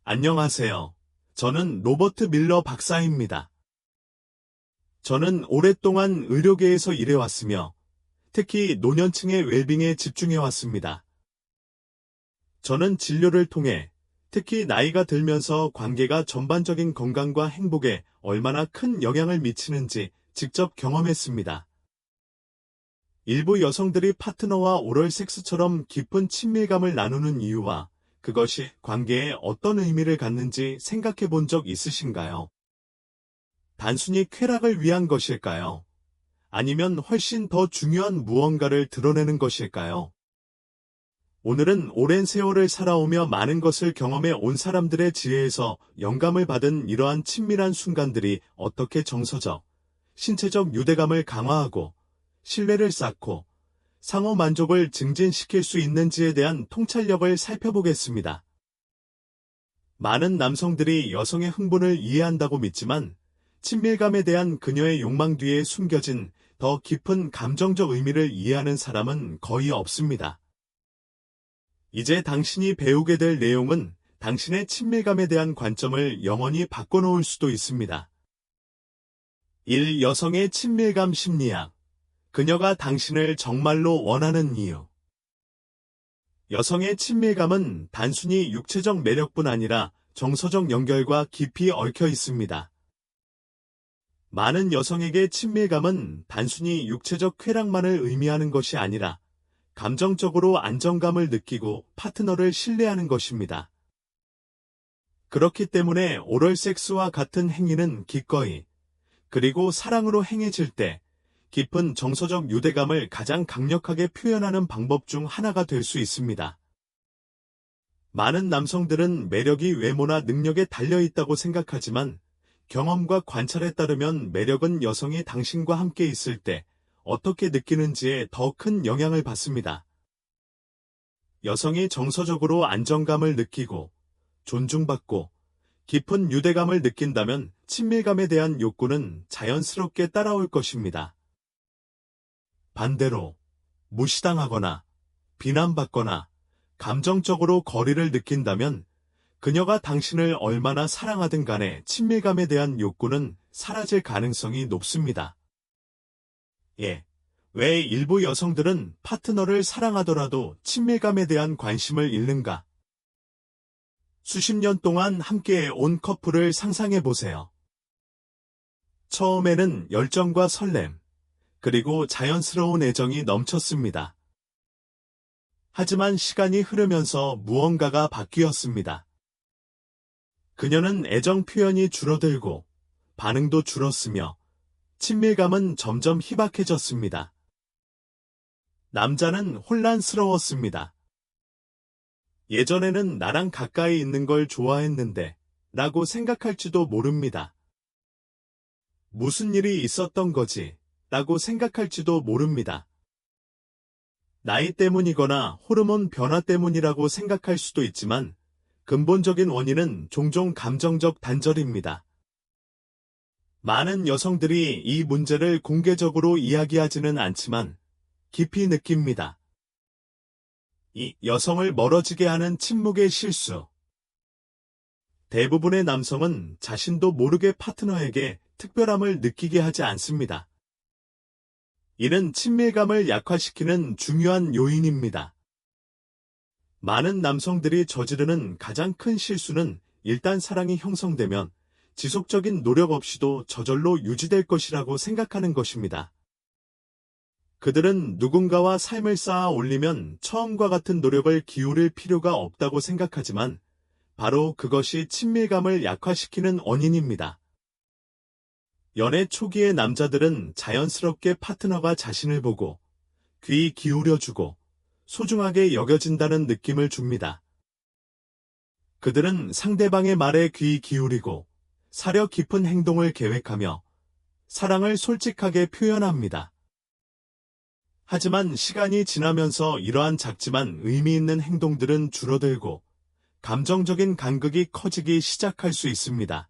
안녕하세요. 저는 로버트 밀러 박사입니다. 저는 오랫동안 의료계에서 일해왔으며 특히 노년층의 웰빙에 집중해왔습니다. 저는 진료를 통해 특히 나이가 들면서 관계가 전반적인 건강과 행복에 얼마나 큰 영향을 미치는지 직접 경험했습니다. 일부 여성들이 파트너와 오럴 섹스처럼 깊은 친밀감을 나누는 이유와 그것이 관계에 어떤 의미를 갖는지 생각해 본 적 있으신가요? 단순히 쾌락을 위한 것일까요? 아니면 훨씬 더 중요한 무언가를 드러내는 것일까요? 오늘은 오랜 세월을 살아오며 많은 것을 경험해 온 사람들의 지혜에서 영감을 받은 이러한 친밀한 순간들이 어떻게 정서적, 신체적 유대감을 강화하고 신뢰를 쌓고 상호 만족을 증진시킬 수 있는지에 대한 통찰력을 살펴보겠습니다. 많은 남성들이 여성의 흥분을 이해한다고 믿지만 친밀감에 대한 그녀의 욕망 뒤에 숨겨진 더 깊은 감정적 의미를 이해하는 사람은 거의 없습니다. 이제 당신이 배우게 될 내용은 당신의 친밀감에 대한 관점을 영원히 바꿔놓을 수도 있습니다. 1. 여성의 친밀감 심리학. 그녀가 당신을 정말로 원하는 이유. 여성의 친밀감은 단순히 육체적 매력뿐 아니라 정서적 연결과 깊이 얽혀 있습니다. 많은 여성에게 친밀감은 단순히 육체적 쾌락만을 의미하는 것이 아니라 감정적으로 안정감을 느끼고 파트너를 신뢰하는 것입니다. 그렇기 때문에 오럴 섹스와 같은 행위는 기꺼이, 그리고 사랑으로 행해질 때 깊은 정서적 유대감을 가장 강력하게 표현하는 방법 중 하나가 될 수 있습니다. 많은 남성들은 매력이 외모나 능력에 달려있다고 생각하지만 경험과 관찰에 따르면 매력은 여성이 당신과 함께 있을 때 어떻게 느끼는지에 더 큰 영향을 받습니다. 여성이 정서적으로 안정감을 느끼고 존중받고 깊은 유대감을 느낀다면 친밀감에 대한 욕구는 자연스럽게 따라올 것입니다. 반대로 무시당하거나 비난받거나 감정적으로 거리를 느낀다면 그녀가 당신을 얼마나 사랑하든 간에 친밀감에 대한 욕구는 사라질 가능성이 높습니다. 예. 왜 일부 여성들은 파트너를 사랑하더라도 친밀감에 대한 관심을 잃는가? 수십 년 동안 함께 온 커플을 상상해 보세요. 처음에는 열정과 설렘, 그리고 자연스러운 애정이 넘쳤습니다. 하지만 시간이 흐르면서 무언가가 바뀌었습니다. 그녀는 애정 표현이 줄어들고 반응도 줄었으며 친밀감은 점점 희박해졌습니다. 남자는 혼란스러웠습니다. 예전에는 나랑 가까이 있는 걸 좋아했는데 라고 생각할지도 모릅니다. 무슨 일이 있었던 거지? 라고 생각할지도 모릅니다. 나이 때문이거나 호르몬 변화 때문이라고 생각할 수도 있지만 근본적인 원인은 종종 감정적 단절입니다. 많은 여성들이 이 문제를 공개적으로 이야기하지는 않지만 깊이 느낍니다. 이 여성을 멀어지게 하는 침묵의 실수. 대부분의 남성은 자신도 모르게 파트너에게 특별함을 느끼게 하지 않습니다. 이는 친밀감을 약화시키는 중요한 요인입니다. 많은 남성들이 저지르는 가장 큰 실수는 일단 사랑이 형성되면 지속적인 노력 없이도 저절로 유지될 것이라고 생각하는 것입니다. 그들은 누군가와 삶을 쌓아 올리면 처음과 같은 노력을 기울일 필요가 없다고 생각하지만 바로 그것이 친밀감을 약화시키는 원인입니다. 연애 초기의 남자들은 자연스럽게 파트너가 자신을 보고 귀 기울여주고 소중하게 여겨진다는 느낌을 줍니다. 그들은 상대방의 말에 귀 기울이고 사려 깊은 행동을 계획하며 사랑을 솔직하게 표현합니다. 하지만 시간이 지나면서 이러한 작지만 의미 있는 행동들은 줄어들고 감정적인 간극이 커지기 시작할 수 있습니다.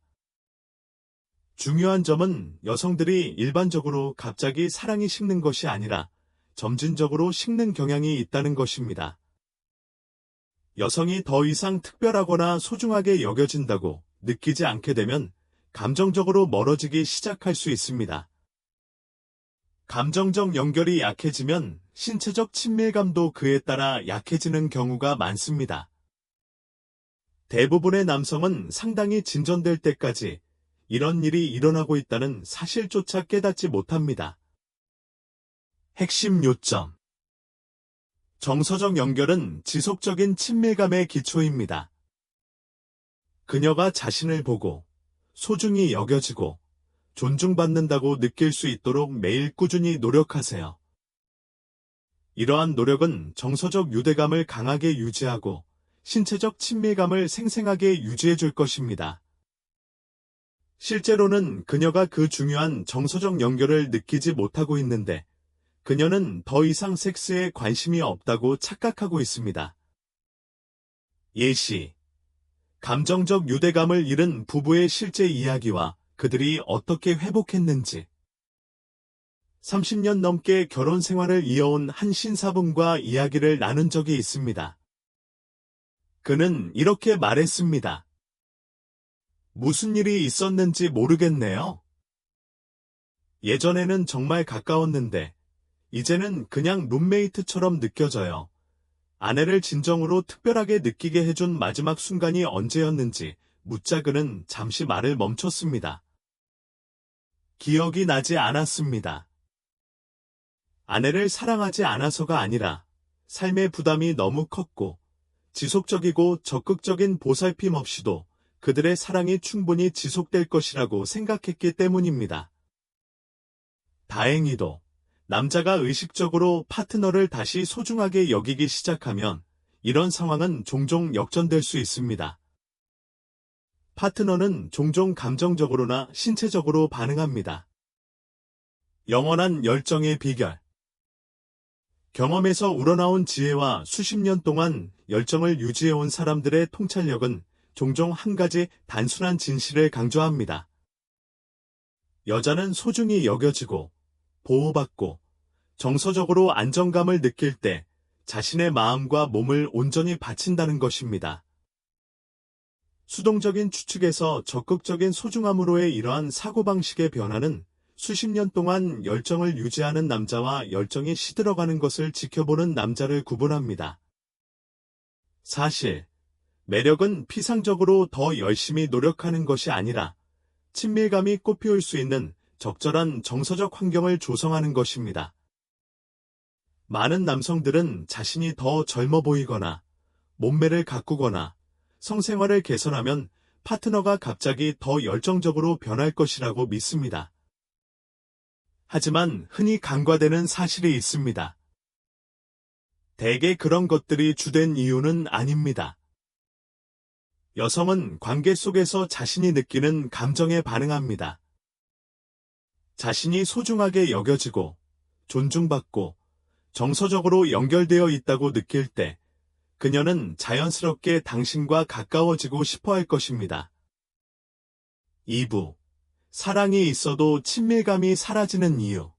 중요한 점은 여성들이 일반적으로 갑자기 사랑이 식는 것이 아니라 점진적으로 식는 경향이 있다는 것입니다. 여성이 더 이상 특별하거나 소중하게 여겨진다고 느끼지 않게 되면 감정적으로 멀어지기 시작할 수 있습니다. 감정적 연결이 약해지면 신체적 친밀감도 그에 따라 약해지는 경우가 많습니다. 대부분의 남성은 상당히 진전될 때까지 이런 일이 일어나고 있다는 사실조차 깨닫지 못합니다. 핵심 요점. 정서적 연결은 지속적인 친밀감의 기초입니다. 그녀가 자신을 보고 소중히 여겨지고 존중받는다고 느낄 수 있도록 매일 꾸준히 노력하세요. 이러한 노력은 정서적 유대감을 강하게 유지하고 신체적 친밀감을 생생하게 유지해 줄 것입니다. 실제로는 그녀가 그 중요한 정서적 연결을 느끼지 못하고 있는데 그녀는 더 이상 섹스에 관심이 없다고 착각하고 있습니다. 예시. 감정적 유대감을 잃은 부부의 실제 이야기와 그들이 어떻게 회복했는지. 30년 넘게 결혼 생활을 이어온 한 신사분과 이야기를 나눈 적이 있습니다. 그는 이렇게 말했습니다. 무슨 일이 있었는지 모르겠네요. 예전에는 정말 가까웠는데 이제는 그냥 룸메이트처럼 느껴져요. 아내를 진정으로 특별하게 느끼게 해준 마지막 순간이 언제였는지 묻자 그는 잠시 말을 멈췄습니다. 기억이 나지 않았습니다. 아내를 사랑하지 않아서가 아니라 삶의 부담이 너무 컸고 지속적이고 적극적인 보살핌 없이도 그들의 사랑이 충분히 지속될 것이라고 생각했기 때문입니다. 다행히도 남자가 의식적으로 파트너를 다시 소중하게 여기기 시작하면 이런 상황은 종종 역전될 수 있습니다. 파트너는 종종 감정적으로나 신체적으로 반응합니다. 영원한 열정의 비결. 경험에서 우러나온 지혜와 수십 년 동안 열정을 유지해온 사람들의 통찰력은 종종 한 가지 단순한 진실을 강조합니다. 여자는 소중히 여겨지고 보호받고 정서적으로 안정감을 느낄 때 자신의 마음과 몸을 온전히 바친다는 것입니다. 수동적인 추측에서 적극적인 소중함으로의 이러한 사고방식의 변화는 수십 년 동안 열정을 유지하는 남자와 열정이 시들어가는 것을 지켜보는 남자를 구분합니다. 사실, 매력은 피상적으로 더 열심히 노력하는 것이 아니라 친밀감이 꽃피울 수 있는 적절한 정서적 환경을 조성하는 것입니다. 많은 남성들은 자신이 더 젊어 보이거나 몸매를 가꾸거나 성생활을 개선하면 파트너가 갑자기 더 열정적으로 변할 것이라고 믿습니다. 하지만 흔히 간과되는 사실이 있습니다. 대개 그런 것들이 주된 이유는 아닙니다. 여성은 관계 속에서 자신이 느끼는 감정에 반응합니다. 자신이 소중하게 여겨지고 존중받고 정서적으로 연결되어 있다고 느낄 때 그녀는 자연스럽게 당신과 가까워지고 싶어 할 것입니다. 2부. 사랑이 있어도 친밀감이 사라지는 이유.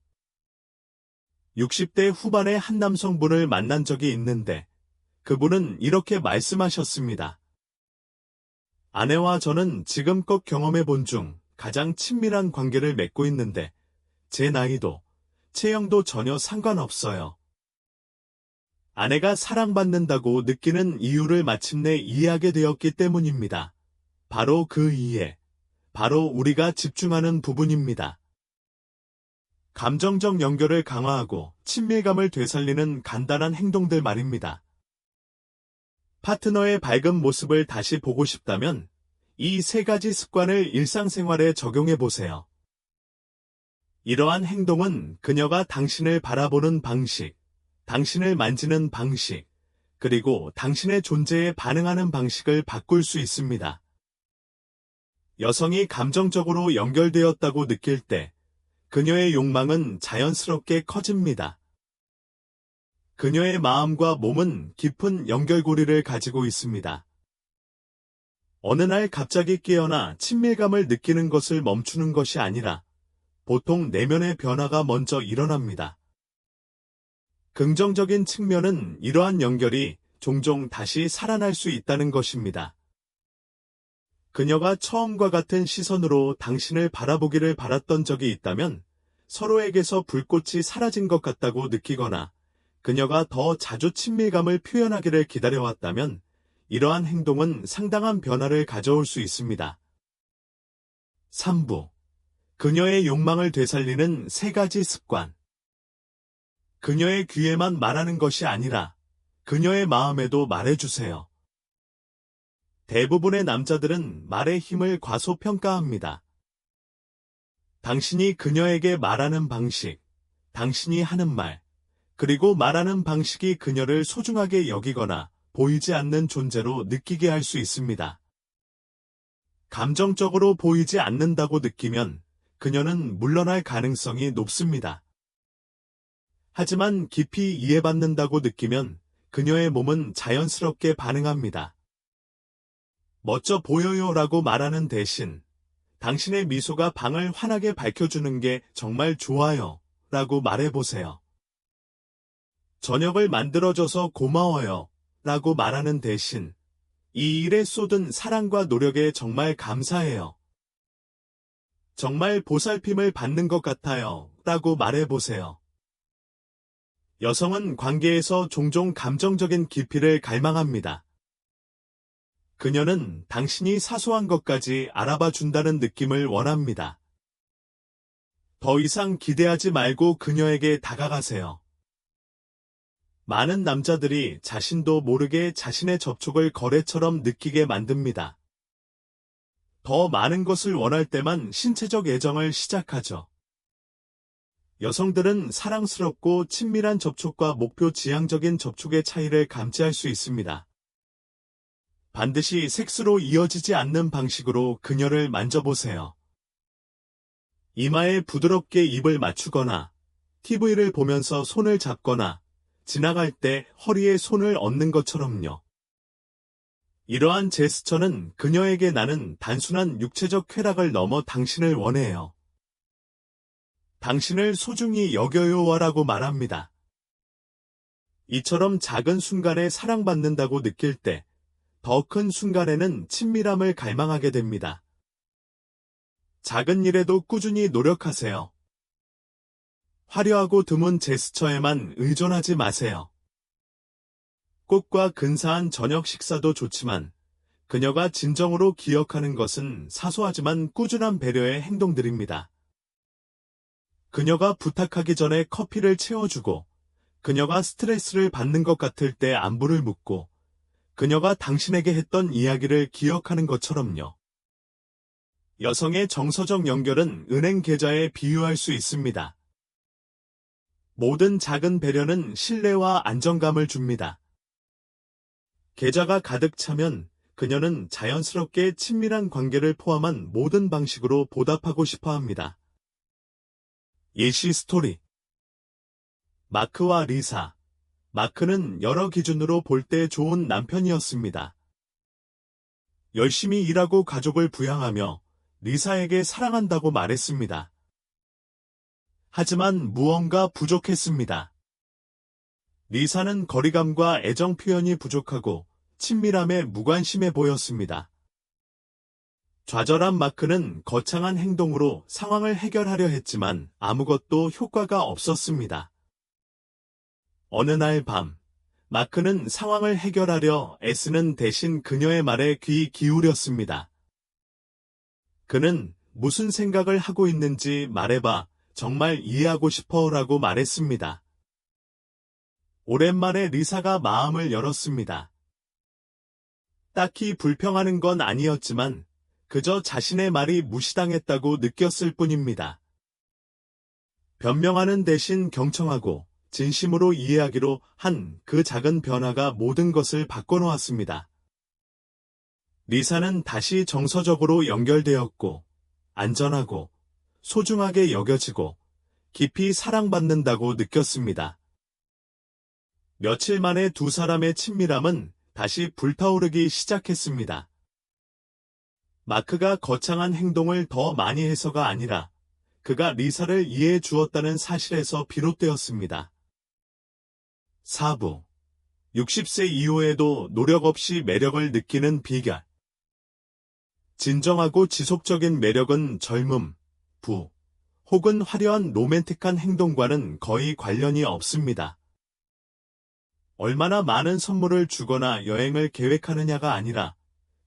60대 후반의 한 남성분을 만난 적이 있는데 그분은 이렇게 말씀하셨습니다. 아내와 저는 지금껏 경험해 본 중 가장 친밀한 관계를 맺고 있는데 제 나이도 체형도 전혀 상관없어요. 아내가 사랑받는다고 느끼는 이유를 마침내 이해하게 되었기 때문입니다. 바로 그 이해, 바로 우리가 집중하는 부분입니다. 감정적 연결을 강화하고 친밀감을 되살리는 간단한 행동들 말입니다. 파트너의 밝은 모습을 다시 보고 싶다면 이 세 가지 습관을 일상생활에 적용해 보세요. 이러한 행동은 그녀가 당신을 바라보는 방식, 당신을 만지는 방식, 그리고 당신의 존재에 반응하는 방식을 바꿀 수 있습니다. 여성이 감정적으로 연결되었다고 느낄 때 그녀의 욕망은 자연스럽게 커집니다. 그녀의 마음과 몸은 깊은 연결고리를 가지고 있습니다. 어느 날 갑자기 깨어나 친밀감을 느끼는 것을 멈추는 것이 아니라 보통 내면의 변화가 먼저 일어납니다. 긍정적인 측면은 이러한 연결이 종종 다시 살아날 수 있다는 것입니다. 그녀가 처음과 같은 시선으로 당신을 바라보기를 바랐던 적이 있다면 서로에게서 불꽃이 사라진 것 같다고 느끼거나 그녀가 더 자주 친밀감을 표현하기를 기다려왔다면 이러한 행동은 상당한 변화를 가져올 수 있습니다. 3부. 그녀의 욕망을 되살리는 3가지 습관. 그녀의 귀에만 말하는 것이 아니라 그녀의 마음에도 말해주세요. 대부분의 남자들은 말의 힘을 과소평가합니다. 당신이 그녀에게 말하는 방식, 당신이 하는 말, 그리고 말하는 방식이 그녀를 소중하게 여기거나 보이지 않는 존재로 느끼게 할 수 있습니다. 감정적으로 보이지 않는다고 느끼면 그녀는 물러날 가능성이 높습니다. 하지만 깊이 이해받는다고 느끼면 그녀의 몸은 자연스럽게 반응합니다. 멋져 보여요라고 말하는 대신 당신의 미소가 방을 환하게 밝혀주는 게 정말 좋아요 라고 말해보세요. 저녁을 만들어줘서 고마워요 라고 말하는 대신 이 일에 쏟은 사랑과 노력에 정말 감사해요. 정말 보살핌을 받는 것 같아요 라고 말해보세요. 여성은 관계에서 종종 감정적인 깊이를 갈망합니다. 그녀는 당신이 사소한 것까지 알아봐 준다는 느낌을 원합니다. 더 이상 기대하지 말고 그녀에게 다가가세요. 많은 남자들이 자신도 모르게 자신의 접촉을 거래처럼 느끼게 만듭니다. 더 많은 것을 원할 때만 신체적 애정을 시작하죠. 여성들은 사랑스럽고 친밀한 접촉과 목표 지향적인 접촉의 차이를 감지할 수 있습니다. 반드시 섹스로 이어지지 않는 방식으로 그녀를 만져보세요. 이마에 부드럽게 입을 맞추거나 TV를 보면서 손을 잡거나 지나갈 때 허리에 손을 얹는 것처럼요. 이러한 제스처는 그녀에게 나는 단순한 육체적 쾌락을 넘어 당신을 원해요. 당신을 소중히 여겨요라고 말합니다. 이처럼 작은 순간에 사랑받는다고 느낄 때 더 큰 순간에는 친밀함을 갈망하게 됩니다. 작은 일에도 꾸준히 노력하세요. 화려하고 드문 제스처에만 의존하지 마세요. 꽃과 근사한 저녁 식사도 좋지만 그녀가 진정으로 기억하는 것은 사소하지만 꾸준한 배려의 행동들입니다. 그녀가 부탁하기 전에 커피를 채워주고 그녀가 스트레스를 받는 것 같을 때 안부를 묻고 그녀가 당신에게 했던 이야기를 기억하는 것처럼요. 여성의 정서적 연결은 은행 계좌에 비유할 수 있습니다. 모든 작은 배려는 신뢰와 안정감을 줍니다. 계좌가 가득 차면 그녀는 자연스럽게 친밀한 관계를 포함한 모든 방식으로 보답하고 싶어 합니다. 예시 스토리. 마크와 리사. 마크는 여러 기준으로 볼 때 좋은 남편이었습니다. 열심히 일하고 가족을 부양하며 리사에게 사랑한다고 말했습니다. 하지만 무언가 부족했습니다. 리사는 거리감과 애정 표현이 부족하고 친밀함에 무관심해 보였습니다. 좌절한 마크는 거창한 행동으로 상황을 해결하려 했지만 아무것도 효과가 없었습니다. 어느 날 밤, 마크는 상황을 해결하려 애쓰는 대신 그녀의 말에 귀 기울였습니다. 그는 무슨 생각을 하고 있는지 말해봐, 정말 이해하고 싶어 라고 말했습니다. 오랜만에 리사가 마음을 열었습니다. 딱히 불평하는 건 아니었지만 그저 자신의 말이 무시당했다고 느꼈을 뿐입니다. 변명하는 대신 경청하고 진심으로 이해하기로 한 그 작은 변화가 모든 것을 바꿔놓았습니다. 리사는 다시 정서적으로 연결되었고 안전하고 소중하게 여겨지고 깊이 사랑받는다고 느꼈습니다. 며칠 만에 두 사람의 친밀함은 다시 불타오르기 시작했습니다. 마크가 거창한 행동을 더 많이 해서가 아니라 그가 리사를 이해해 주었다는 사실에서 비롯되었습니다. 4부. 60세 이후에도 노력 없이 매력을 느끼는 비결. 진정하고 지속적인 매력은 젊음, 부, 혹은 화려한 로맨틱한 행동과는 거의 관련이 없습니다. 얼마나 많은 선물을 주거나 여행을 계획하느냐가 아니라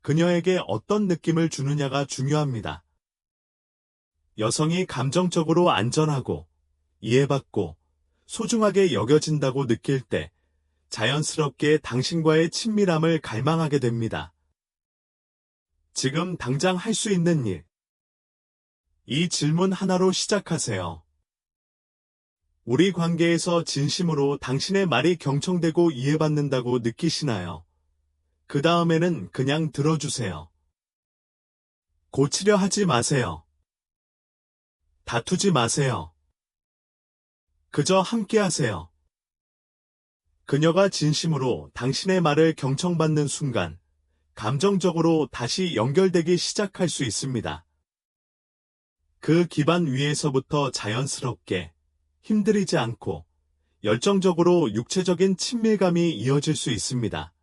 그녀에게 어떤 느낌을 주느냐가 중요합니다. 여성이 감정적으로 안전하고 이해받고 소중하게 여겨진다고 느낄 때 자연스럽게 당신과의 친밀함을 갈망하게 됩니다. 지금 당장 할 수 있는 일. 이 질문 하나로 시작하세요. 우리 관계에서 진심으로 당신의 말이 경청되고 이해받는다고 느끼시나요? 그 다음에는 그냥 들어주세요. 고치려 하지 마세요. 다투지 마세요. 그저 함께하세요. 그녀가 진심으로 당신의 말을 경청받는 순간, 감정적으로 다시 연결되기 시작할 수 있습니다. 그 기반 위에서부터 자연스럽게, 힘들이지 않고, 열정적으로 육체적인 친밀감이 이어질 수 있습니다.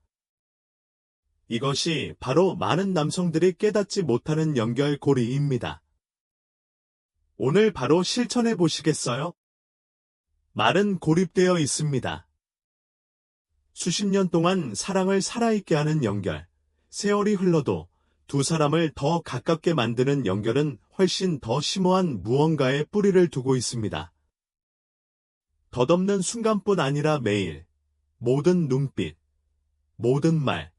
이것이 바로 많은 남성들이 깨닫지 못하는 연결고리입니다. 오늘 바로 실천해 보시겠어요? 말은 고립되어 있습니다. 수십 년 동안 사랑을 살아있게 하는 연결, 세월이 흘러도 두 사람을 더 가깝게 만드는 연결은 훨씬 더 심오한 무언가에 뿌리를 두고 있습니다. 덧없는 순간뿐 아니라 매일, 모든 눈빛, 모든 말,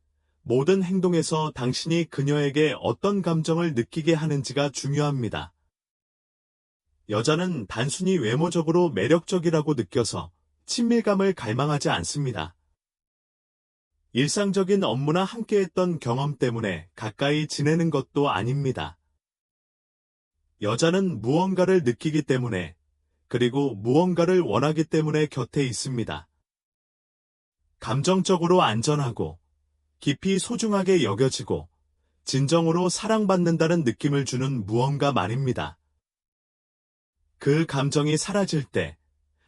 모든 행동에서 당신이 그녀에게 어떤 감정을 느끼게 하는지가 중요합니다. 여자는 단순히 외모적으로 매력적이라고 느껴서 친밀감을 갈망하지 않습니다. 일상적인 업무나 함께했던 경험 때문에 가까이 지내는 것도 아닙니다. 여자는 무언가를 느끼기 때문에, 그리고 무언가를 원하기 때문에 곁에 있습니다. 감정적으로 안전하고, 깊이 소중하게 여겨지고, 진정으로 사랑받는다는 느낌을 주는 무언가 말입니다. 그 감정이 사라질 때,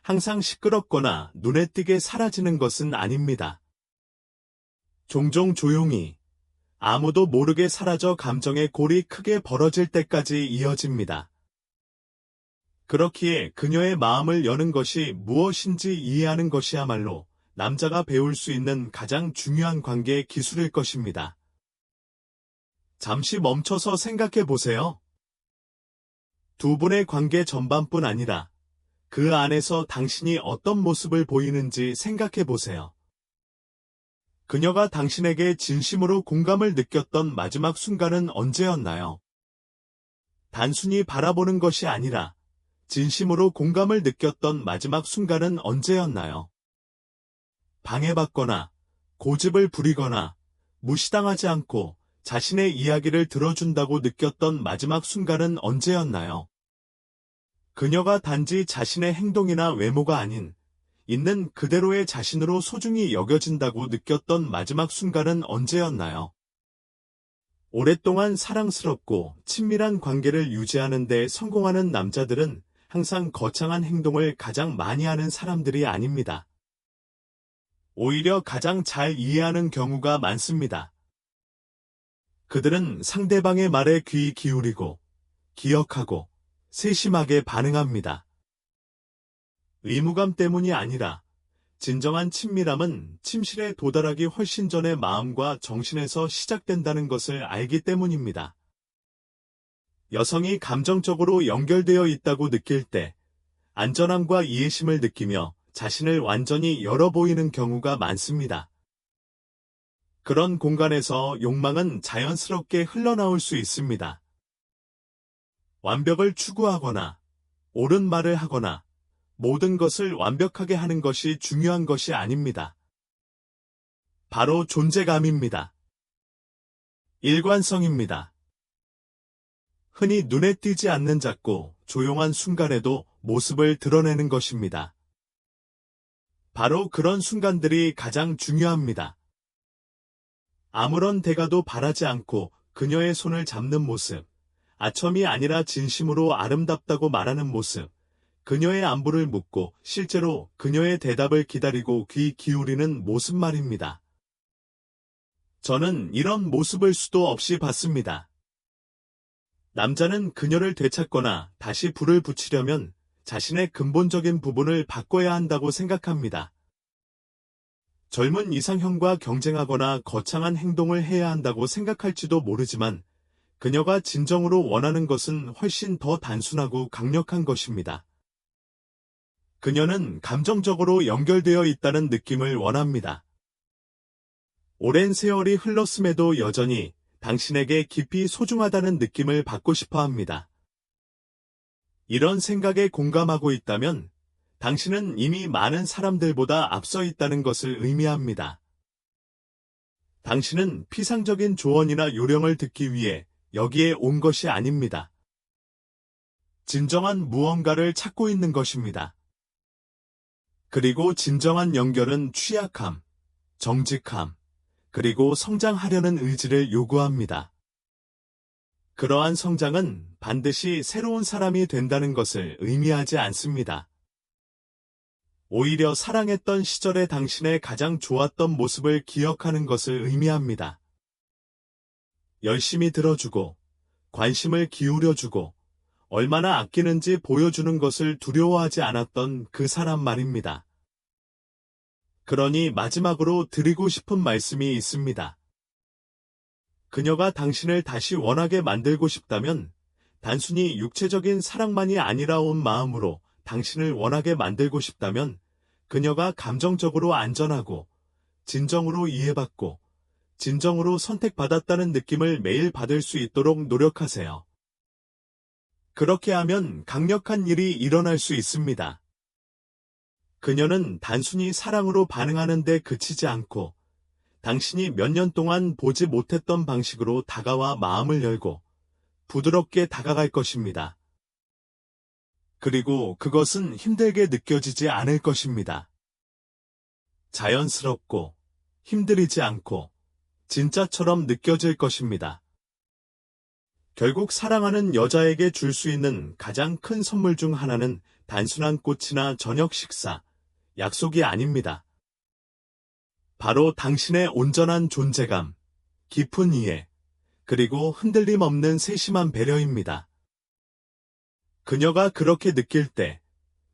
항상 시끄럽거나 눈에 띄게 사라지는 것은 아닙니다. 종종 조용히, 아무도 모르게 사라져 감정의 골이 크게 벌어질 때까지 이어집니다. 그렇기에 그녀의 마음을 여는 것이 무엇인지 이해하는 것이야말로 남자가 배울 수 있는 가장 중요한 관계 기술일 것입니다. 잠시 멈춰서 생각해 보세요. 두 분의 관계 전반뿐 아니라 그 안에서 당신이 어떤 모습을 보이는지 생각해 보세요. 그녀가 당신에게 진심으로 공감을 느꼈던 마지막 순간은 언제였나요? 단순히 바라보는 것이 아니라 진심으로 공감을 느꼈던 마지막 순간은 언제였나요? 방해받거나 고집을 부리거나 무시당하지 않고 자신의 이야기를 들어준다고 느꼈던 마지막 순간은 언제였나요? 그녀가 단지 자신의 행동이나 외모가 아닌 있는 그대로의 자신으로 소중히 여겨진다고 느꼈던 마지막 순간은 언제였나요? 오랫동안 사랑스럽고 친밀한 관계를 유지하는 데 성공하는 남자들은 항상 거창한 행동을 가장 많이 하는 사람들이 아닙니다. 오히려 가장 잘 이해하는 경우가 많습니다. 그들은 상대방의 말에 귀 기울이고, 기억하고, 세심하게 반응합니다. 의무감 때문이 아니라 진정한 친밀함은 침실에 도달하기 훨씬 전에 마음과 정신에서 시작된다는 것을 알기 때문입니다. 여성이 감정적으로 연결되어 있다고 느낄 때 안전함과 이해심을 느끼며 자신을 완전히 열어 보이는 경우가 많습니다. 그런 공간에서 욕망은 자연스럽게 흘러나올 수 있습니다. 완벽을 추구하거나 옳은 말을 하거나 모든 것을 완벽하게 하는 것이 중요한 것이 아닙니다. 바로 존재감입니다. 일관성입니다. 흔히 눈에 띄지 않는 작고 조용한 순간에도 모습을 드러내는 것입니다. 바로 그런 순간들이 가장 중요합니다. 아무런 대가도 바라지 않고 그녀의 손을 잡는 모습, 아첨이 아니라 진심으로 아름답다고 말하는 모습, 그녀의 안부를 묻고 실제로 그녀의 대답을 기다리고 귀 기울이는 모습 말입니다. 저는 이런 모습을 수도 없이 봤습니다. 남자는 그녀를 되찾거나 다시 불을 붙이려면 자신의 근본적인 부분을 바꿔야 한다고 생각합니다. 젊은 이상형과 경쟁하거나 거창한 행동을 해야 한다고 생각할지도 모르지만 그녀가 진정으로 원하는 것은 훨씬 더 단순하고 강력한 것입니다. 그녀는 감정적으로 연결되어 있다는 느낌을 원합니다. 오랜 세월이 흘렀음에도 여전히 당신에게 깊이 소중하다는 느낌을 받고 싶어 합니다. 이런 생각에 공감하고 있다면 당신은 이미 많은 사람들보다 앞서 있다는 것을 의미합니다. 당신은 피상적인 조언이나 요령을 듣기 위해 여기에 온 것이 아닙니다. 진정한 무언가를 찾고 있는 것입니다. 그리고 진정한 연결은 취약함, 정직함, 그리고 성장하려는 의지를 요구합니다. 그러한 성장은 반드시 새로운 사람이 된다는 것을 의미하지 않습니다. 오히려 사랑했던 시절의 당신의 가장 좋았던 모습을 기억하는 것을 의미합니다. 열심히 들어주고, 관심을 기울여주고, 얼마나 아끼는지 보여주는 것을 두려워하지 않았던 그 사람 말입니다. 그러니 마지막으로 드리고 싶은 말씀이 있습니다. 그녀가 당신을 다시 원하게 만들고 싶다면 단순히 육체적인 사랑만이 아니라 온 마음으로 당신을 원하게 만들고 싶다면 그녀가 감정적으로 안전하고 진정으로 이해받고 진정으로 선택받았다는 느낌을 매일 받을 수 있도록 노력하세요. 그렇게 하면 강력한 일이 일어날 수 있습니다. 그녀는 단순히 사랑으로 반응하는 데 그치지 않고 당신이 몇 년 동안 보지 못했던 방식으로 다가와 마음을 열고 부드럽게 다가갈 것입니다. 그리고 그것은 힘들게 느껴지지 않을 것입니다. 자연스럽고 힘들이지 않고 진짜처럼 느껴질 것입니다. 결국 사랑하는 여자에게 줄 수 있는 가장 큰 선물 중 하나는 단순한 꽃이나 저녁 식사, 약속이 아닙니다. 바로 당신의 온전한 존재감, 깊은 이해, 그리고 흔들림 없는 세심한 배려입니다. 그녀가 그렇게 느낄 때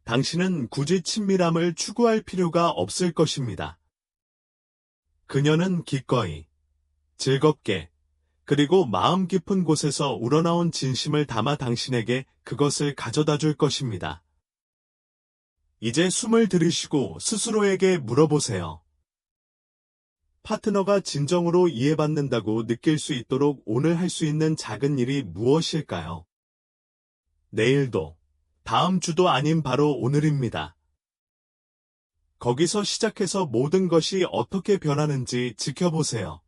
당신은 굳이 친밀함을 추구할 필요가 없을 것입니다. 그녀는 기꺼이, 즐겁게, 그리고 마음 깊은 곳에서 우러나온 진심을 담아 당신에게 그것을 가져다 줄 것입니다. 이제 숨을 들이쉬고 스스로에게 물어보세요. 파트너가 진정으로 이해받는다고 느낄 수 있도록 오늘 할 수 있는 작은 일이 무엇일까요? 내일도, 다음 주도 아닌 바로 오늘입니다. 거기서 시작해서 모든 것이 어떻게 변하는지 지켜보세요.